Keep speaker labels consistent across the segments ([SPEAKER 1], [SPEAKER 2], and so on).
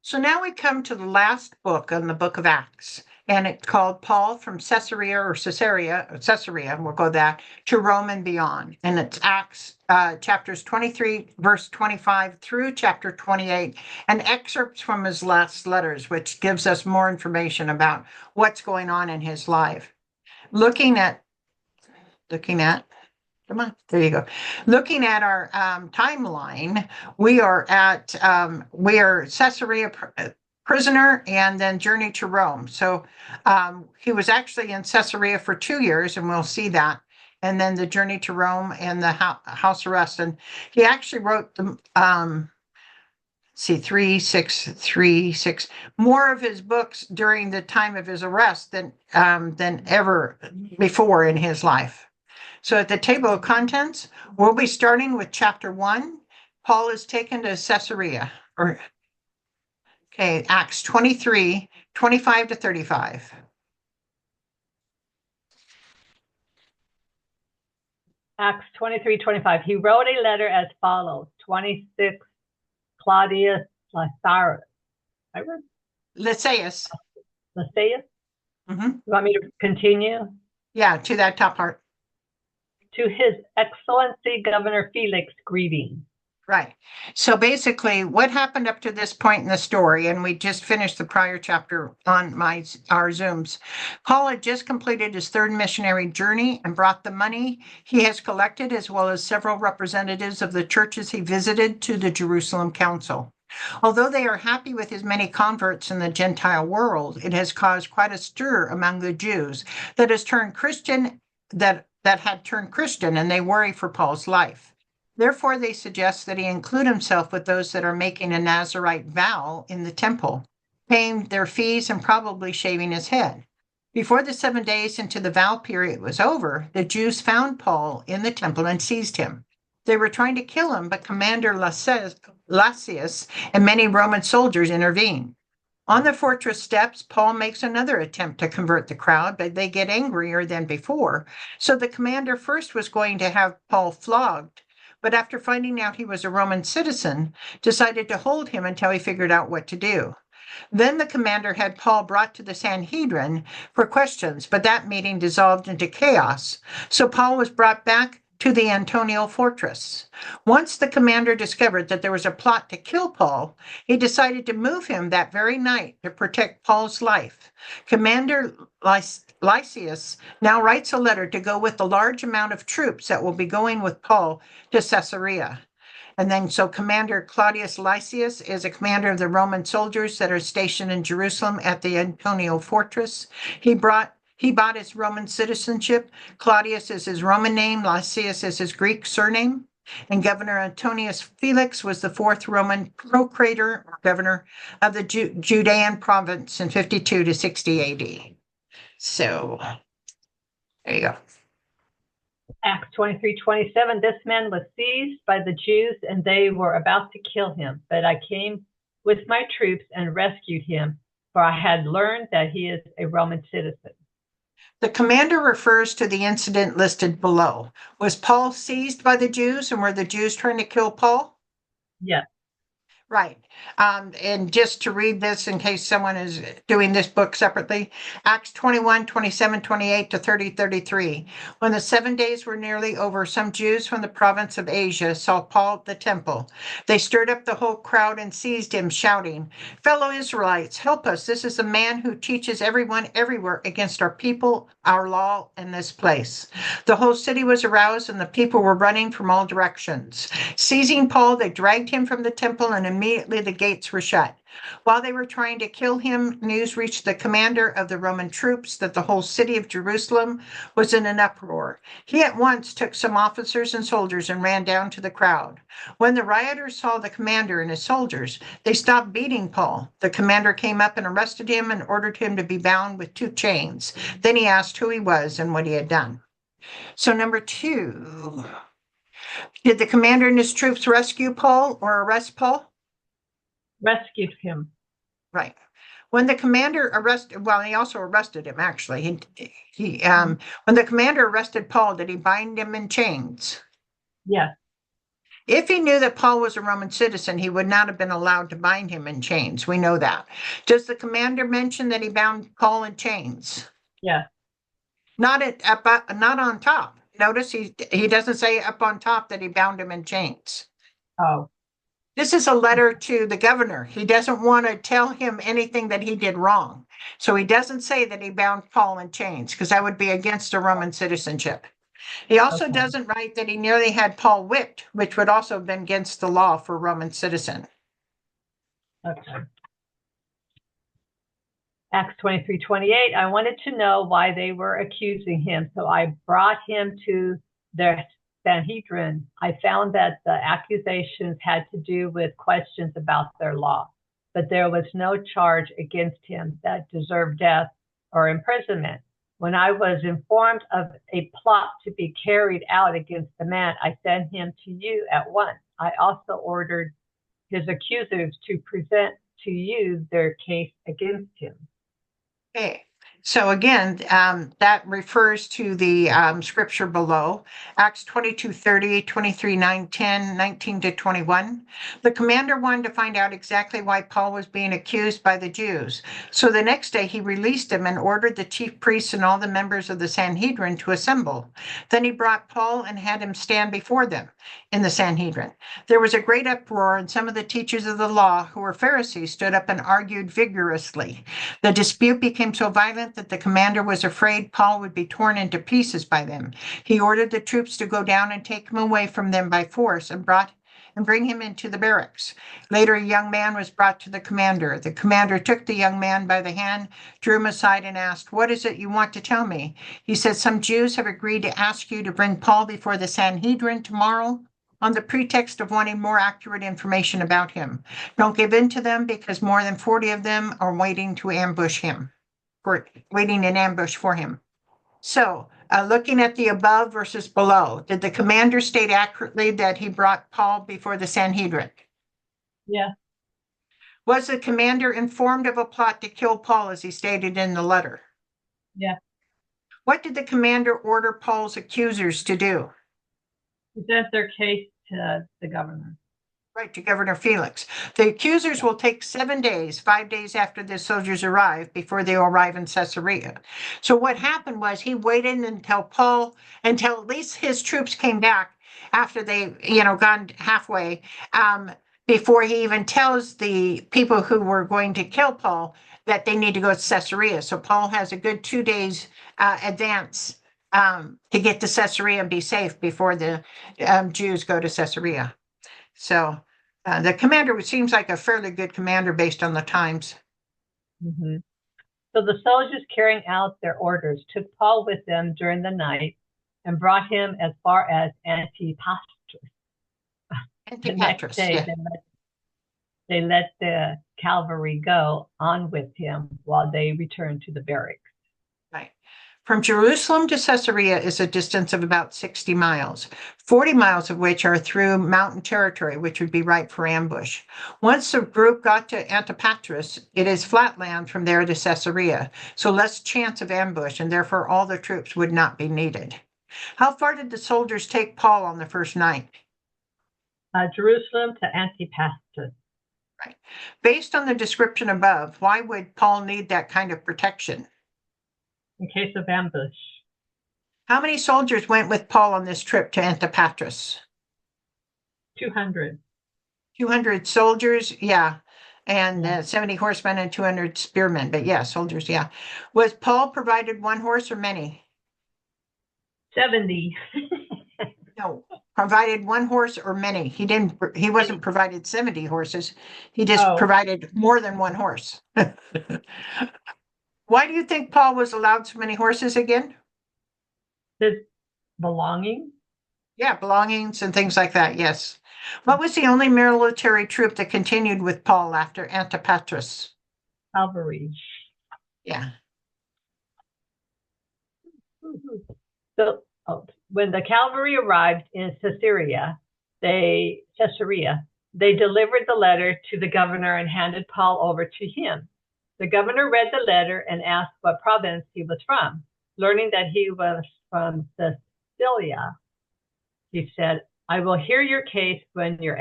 [SPEAKER 1] So now we come to the last book in the book of Acts, and it's called Paul from Caesarea, we'll go that, to Rome and beyond. And it's Acts chapters 23, verse 25 through chapter 28, and excerpts from his last letters, which gives us more information about what's going on in his life. Looking at, come on, there you go. Looking at our timeline, we are Caesarea prisoner and then journey to Rome. So he was actually in Caesarea for 2 years, and we'll see that. And then the journey to Rome and the house arrest. And he actually wrote the 3, 6, more of his books during the time of his arrest than ever before in his life. So at the table of contents, we'll be starting with chapter 1. Paul is taken to Caesarea, Acts 23, 25 to 35.
[SPEAKER 2] Acts 23, 25. He wrote a letter as follows. 26, Claudius Lysias.
[SPEAKER 1] Lysias.
[SPEAKER 2] Lysias?
[SPEAKER 1] Mm-hmm.
[SPEAKER 2] You want me to continue?
[SPEAKER 1] Yeah, to that top part.
[SPEAKER 2] To His Excellency Governor Felix, greeting.
[SPEAKER 1] Right. So basically, what happened up to this point in the story, and we just finished the prior chapter on our Zooms. Paul had just completed his third missionary journey and brought the money he has collected, as well as several representatives of the churches he visited, to the Jerusalem Council. Although they are happy with his many converts in the Gentile world, it has caused quite a stir among the Jews that has turned Christian, that had turned Christian, and they worry for Paul's life. Therefore, they suggest that he include himself with those that are making a Nazirite vow in the temple, paying their fees and probably shaving his head. Before the 7 days into the vow period was over, the Jews found Paul in the temple and seized him. They were trying to kill him, but Commander Lysias and many Roman soldiers intervened. On the fortress steps, Paul makes another attempt to convert the crowd, but they get angrier than before. So the commander first was going to have Paul flogged, but after finding out he was a Roman citizen, decided to hold him until he figured out what to do. Then the commander had Paul brought to the Sanhedrin for questions, but that meeting dissolved into chaos. So Paul was brought back to the Antonio fortress. Once the commander discovered that there was a plot to kill Paul, he decided to move him that very night to protect Paul's life. Commander Lysias now writes a letter to go with the large amount of troops that will be going with Paul to Caesarea. And then so Commander Claudius Lysias is a commander of the Roman soldiers that are stationed in Jerusalem at the Antonio fortress. He bought his Roman citizenship. Claudius is his Roman name. Lysias is his Greek surname. And Governor Antonius Felix was the fourth Roman procurator or governor of the Judean province in 52 to 60 AD. So there you go.
[SPEAKER 2] Acts 23, 27. This man was seized by the Jews, and they were about to kill him. But I came with my troops and rescued him, for I had learned that he is a Roman citizen.
[SPEAKER 1] The commander refers to the incident listed below. Was Paul seized by the Jews, and were the Jews trying to kill Paul?
[SPEAKER 2] Yes.
[SPEAKER 1] Right. And just to read this in case someone is doing this book separately, Acts 21, 27, 28 to 30, 33. When the 7 days were nearly over, some Jews from the province of Asia saw Paul at the temple. They stirred up the whole crowd and seized him, shouting, "Fellow Israelites, help us. This is a man who teaches everyone everywhere against our people, our law, and this place." The whole city was aroused, and the people were running from all directions. Seizing Paul, they dragged him from the temple, and immediately the gates were shut. While they were trying to kill him, news reached the commander of the Roman troops that the whole city of Jerusalem was in an uproar. He at once took some officers and soldiers and ran down to the crowd. When the rioters saw the commander and his soldiers, they stopped beating Paul. The commander came up and arrested him and ordered him to be bound with 2 chains. Then he asked who he was and what he had done. So number 2, did the commander and his troops rescue Paul or arrest Paul?
[SPEAKER 2] Rescued him.
[SPEAKER 1] Right. When the commander he also arrested him, actually. When the commander arrested Paul, did he bind him in chains?
[SPEAKER 2] Yes.
[SPEAKER 1] If he knew that Paul was a Roman citizen, he would not have been allowed to bind him in chains. We know that. Does the commander mention that he bound Paul in chains?
[SPEAKER 2] Yeah.
[SPEAKER 1] Not not on top. Notice he doesn't say up on top that he bound him in chains.
[SPEAKER 2] Oh,
[SPEAKER 1] This is a letter to the governor. He doesn't want to tell him anything that he did wrong. So he doesn't say that he bound Paul in chains because that would be against a Roman citizenship. He also
[SPEAKER 2] okay.
[SPEAKER 1] doesn't write that he nearly had Paul whipped, which would also have been against the law for a Roman citizen.
[SPEAKER 2] Okay. Acts 23:28, I wanted to know why they were accusing him, so I brought him to their Sanhedrin. I found that the accusations had to do with questions about their law, but there was no charge against him that deserved death or imprisonment. When I was informed of a plot to be carried out against the man, I sent him to you at once. I also ordered his accusers to present to you their case against him.
[SPEAKER 1] Okay, so again, that refers to the scripture below, Acts 22:30, 23:9, 10, 19 to 21. The commander wanted to find out exactly why Paul was being accused by the Jews. So the next day he released him and ordered the chief priests and all the members of the Sanhedrin to assemble. Then he brought Paul and had him stand before them in the Sanhedrin. There was a great uproar, and some of the teachers of the law, who were Pharisees, stood up and argued vigorously. The dispute became so violent that the commander was afraid Paul would be torn into pieces by them. He ordered the troops to go down and take him away from them by force and bring him into the barracks. Later, a young man was brought to the commander. The commander took the young man by the hand, drew him aside, and asked, "What is it you want to tell me?" He said, "Some Jews have agreed to ask you to bring Paul before the Sanhedrin tomorrow on the pretext of wanting more accurate information about him. Don't give in to them because more than 40 of them are waiting in ambush for him." So, looking at the above versus below, did the commander state accurately that he brought Paul before the Sanhedrin?
[SPEAKER 2] Yeah.
[SPEAKER 1] Was the commander informed of a plot to kill Paul as he stated in the letter?
[SPEAKER 2] Yeah.
[SPEAKER 1] What did the commander order Paul's accusers to do?
[SPEAKER 2] Present their case to the governor.
[SPEAKER 1] Right, to Governor Felix. The accusers will take 7 days, 5 days after the soldiers arrive, before they arrive in Caesarea. So what happened was he waited until at least his troops came back after they, gone halfway, before he even tells the people who were going to kill Paul that they need to go to Caesarea. So Paul has a good 2 days advance to get to Caesarea and be safe before the Jews go to Caesarea. So the commander seems like a fairly good commander based on the times.
[SPEAKER 2] Mm-hmm. So the soldiers carrying out their orders took Paul with them during the night and brought him as far as Antipatris. The next day,
[SPEAKER 1] Yeah.
[SPEAKER 2] they let the cavalry go on with him while they returned to the barracks.
[SPEAKER 1] Right. From Jerusalem to Caesarea is a distance of about 60 miles, 40 miles of which are through mountain territory, which would be ripe for ambush. Once the group got to Antipatris, it is flat land from there to Caesarea, so less chance of ambush, and therefore all the troops would not be needed. How far did the soldiers take Paul on the first night?
[SPEAKER 2] Jerusalem to Antipatris.
[SPEAKER 1] Right. Based on the description above, why would Paul need that kind of protection?
[SPEAKER 2] In case of ambush.
[SPEAKER 1] How many soldiers went with Paul on this trip to Antipatris?
[SPEAKER 2] 200.
[SPEAKER 1] 200 soldiers, yeah. And 70 horsemen and 200 spearmen. But yeah, soldiers, yeah. Was Paul provided one horse or many?
[SPEAKER 2] 70.
[SPEAKER 1] No, provided one horse or many. He wasn't provided 70 horses. He just provided more than one horse. Why do you think Paul was allowed so many horses again?
[SPEAKER 2] His belongings?
[SPEAKER 1] Yeah, belongings and things like that, yes. What was the only military troop that continued with Paul after Antipatris?
[SPEAKER 2] Cavalry.
[SPEAKER 1] Yeah.
[SPEAKER 2] So when the cavalry arrived in Caesarea, they delivered the letter to the governor and handed Paul over to him. The governor read the letter and asked what province he was from. Learning that he was from Cilicia, he said, I will hear your case when your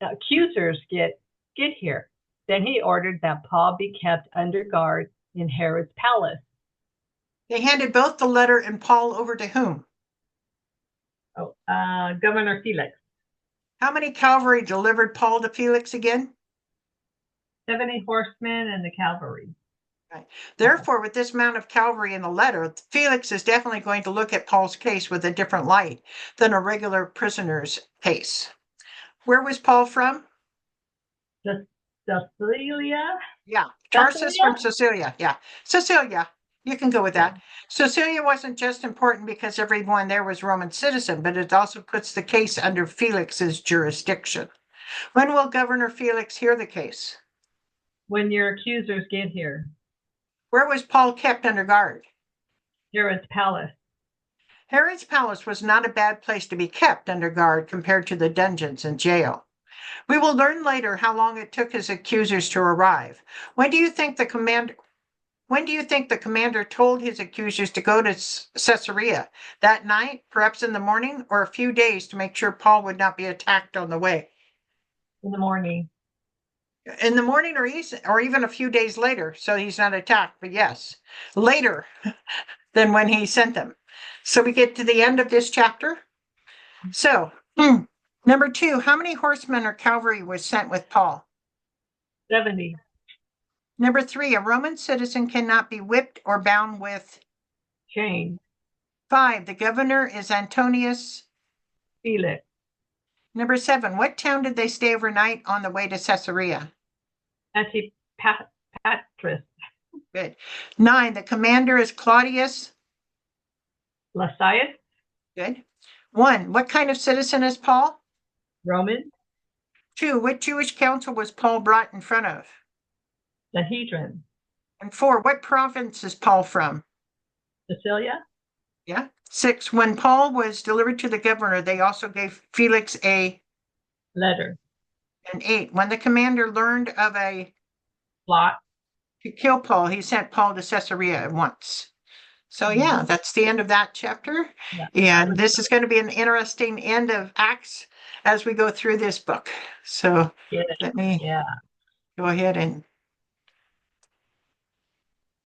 [SPEAKER 2] accusers get here. Then he ordered that Paul be kept under guard in Herod's palace.
[SPEAKER 1] They handed both the letter and Paul over to whom?
[SPEAKER 2] Governor Felix.
[SPEAKER 1] How many cavalry delivered Paul to Felix again?
[SPEAKER 2] 70 horsemen and the cavalry.
[SPEAKER 1] Right. Therefore, with this amount of cavalry in the letter, Felix is definitely going to look at Paul's case with a different light than a regular prisoner's case. Where was Paul from?
[SPEAKER 2] Caesarea?
[SPEAKER 1] Yeah, Tarsus from Caesarea. Yeah, Caesarea. You can go with that. Caesarea wasn't just important because everyone there was Roman citizen, but it also puts the case under Felix's jurisdiction. When will Governor Felix hear the case?
[SPEAKER 2] When your accusers get here.
[SPEAKER 1] Where was Paul kept under guard?
[SPEAKER 2] Herod's palace.
[SPEAKER 1] Herod's palace was not a bad place to be kept under guard compared to the dungeons and jail. We will learn later how long it took his accusers to arrive. When do you think the commander told his accusers to go to Caesarea? That night, perhaps in the morning, or a few days to make sure Paul would not be attacked on the way?
[SPEAKER 2] In the morning.
[SPEAKER 1] In the morning or even a few days later, so he's not attacked, but yes, later than when he sent them. So we get to the end of this chapter. So, number 2, how many horsemen or cavalry was sent with Paul?
[SPEAKER 2] 70.
[SPEAKER 1] Number 3, a Roman citizen cannot be whipped or bound with
[SPEAKER 2] chains.
[SPEAKER 1] 5, the governor is Antonius
[SPEAKER 2] Felix.
[SPEAKER 1] Number 7, what town did they stay overnight on the way to Caesarea?
[SPEAKER 2] Antipatris.
[SPEAKER 1] Good. 9, the commander is Claudius
[SPEAKER 2] Lysias.
[SPEAKER 1] Good. 1, what kind of citizen is Paul?
[SPEAKER 2] Roman.
[SPEAKER 1] 2, what Jewish council was Paul brought in front of?
[SPEAKER 2] Sanhedrin.
[SPEAKER 1] And 4, what province is Paul from?
[SPEAKER 2] Sicilia.
[SPEAKER 1] Yeah. 6, when Paul was delivered to the governor, they also gave Felix a
[SPEAKER 2] letter.
[SPEAKER 1] And 8, when the commander learned of a
[SPEAKER 2] plot
[SPEAKER 1] to kill Paul, he sent Paul to Caesarea at once. So yeah, that's the end of that chapter. Yeah. And this is going to be an interesting end of Acts as we go through this book. So let me go ahead and